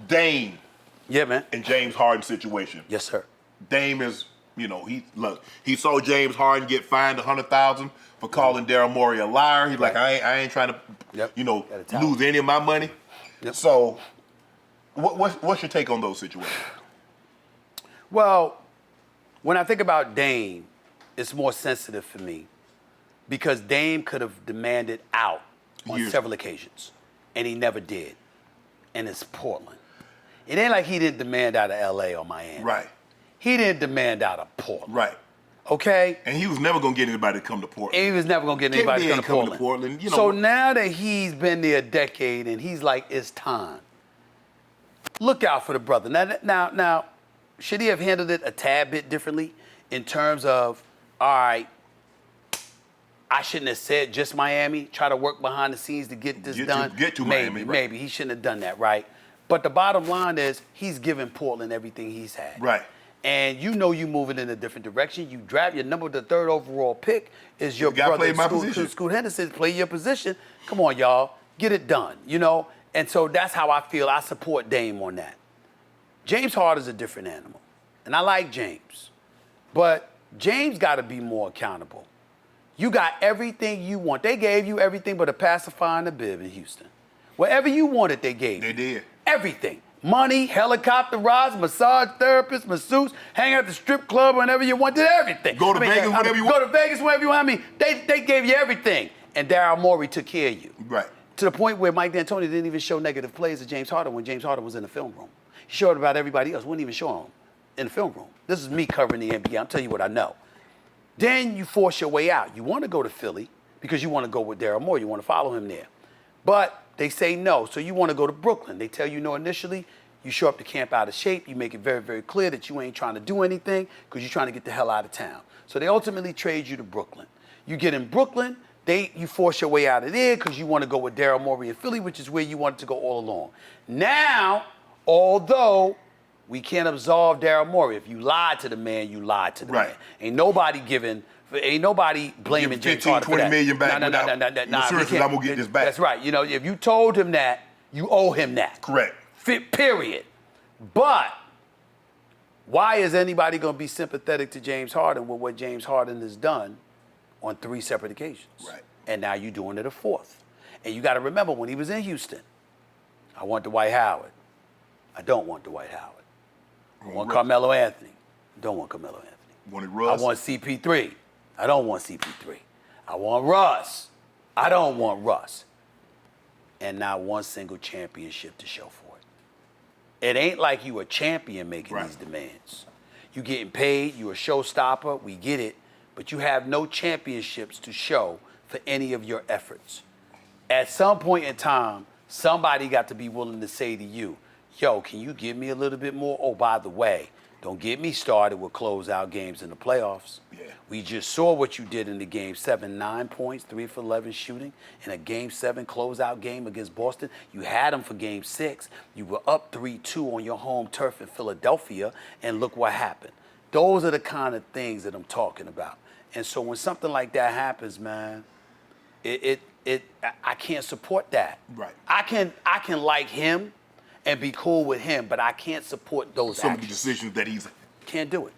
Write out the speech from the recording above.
Dame. Yeah, man. And James Harden situation. Yes, sir. Dame is, he saw James Harden get fined $100,000 for calling Daryl Morey a liar. He's like, I ain't trying to, lose any of my money. Yep. So, what's your take on those situations? Well, when I think about Dame, it's more sensitive for me because Dame could have demanded out on several occasions, and he never did. And it's Portland. It ain't like he didn't demand out of L.A. or Miami. Right. He didn't demand out of Portland. Right. Okay? And he was never going to get anybody to come to Portland. And he was never going to get anybody to come to Portland. So now that he's been there a decade and he's like, it's time, look out for the brother. Now, should he have handled it a tad bit differently in terms of, all right, I shouldn't have said just Miami, try to work behind the scenes to get this done? Get to Miami, right. Maybe. He shouldn't have done that, right? But the bottom line is he's given Portland everything he's had. Right. And you moving in a different direction. You draft your the third overall pick is your brother, Scoot Henderson. Play your position. Come on, y'all. Get it done, And so that's how I feel. I support Dame on that. James Harden's a different animal. And I like James. But James got to be more accountable. You got everything you want. They gave you everything but a pacifier and a bib in Houston. Whatever you wanted, they gave you. They did. Everything. Money, helicopter rides, massage therapists, masseuse, hang out at the strip club whenever you want, did everything. Go to Vegas whenever you want. Go to Vegas whenever you want. They gave you everything. And Daryl Morey took care of you. Right. To the point where Mike D'Antoni didn't even show negative plays of James Harden when James Harden was in the film room. He showed about everybody else, wouldn't even show him in the film room. This is me covering the NBA. I'm telling you what I know. Then you force your way out. You want to go to Philly because you want to go with Daryl Morey. You want to follow him there. But they say no, so you want to go to Brooklyn. They tell you no initially. You show up to camp out of shape. You make it very, very clear that you ain't trying to do anything because you're trying to get the hell out of town. So they ultimately trade you to Brooklyn. You get in Brooklyn, you force your way out of there because you want to go with Daryl Morey in Philly, which is where you wanted to go all along. Now, although we can't absolve Daryl Morey, if you lied to the man, you lied to the man. Ain't nobody blaming James Harden for that. $15-20 million back without seriously, I'm going to get this back. That's right. If you told him that, you owe him that. Correct. Period. But why is anybody going to be sympathetic to James Harden with what James Harden has done on 3 separate occasions? Right. And now you're doing it a 4th. And you got to remember, when he was in Houston, I want Dwight Howard. I don't want Dwight Howard. I want Carmelo Anthony. I don't want Carmelo Anthony. Wanted Russ. I want CP3. I don't want CP3. I want Russ. I don't want Russ. And not one single championship to show for it. It ain't like you a champion making these demands. You getting paid, you a showstopper, we get it, but you have no championships to show for any of your efforts. At some point in time, somebody got to be willing to say to you, yo, can you give me a little bit more? Oh, by the way, don't get me started with closeout games in the playoffs. Yeah. We just saw what you did in the Game 7, 9 points, 3 for 11 shooting. In a Game 7 closeout game against Boston, you had them for Game 6. You were up 3-2 on your home turf in Philadelphia, and look what happened. Those are the kind of things that I'm talking about. And so when something like that happens, man, I can't support that. Right. I can like him and be cool with him, but I can't support those some actions. of the decisions that he's Can't do it.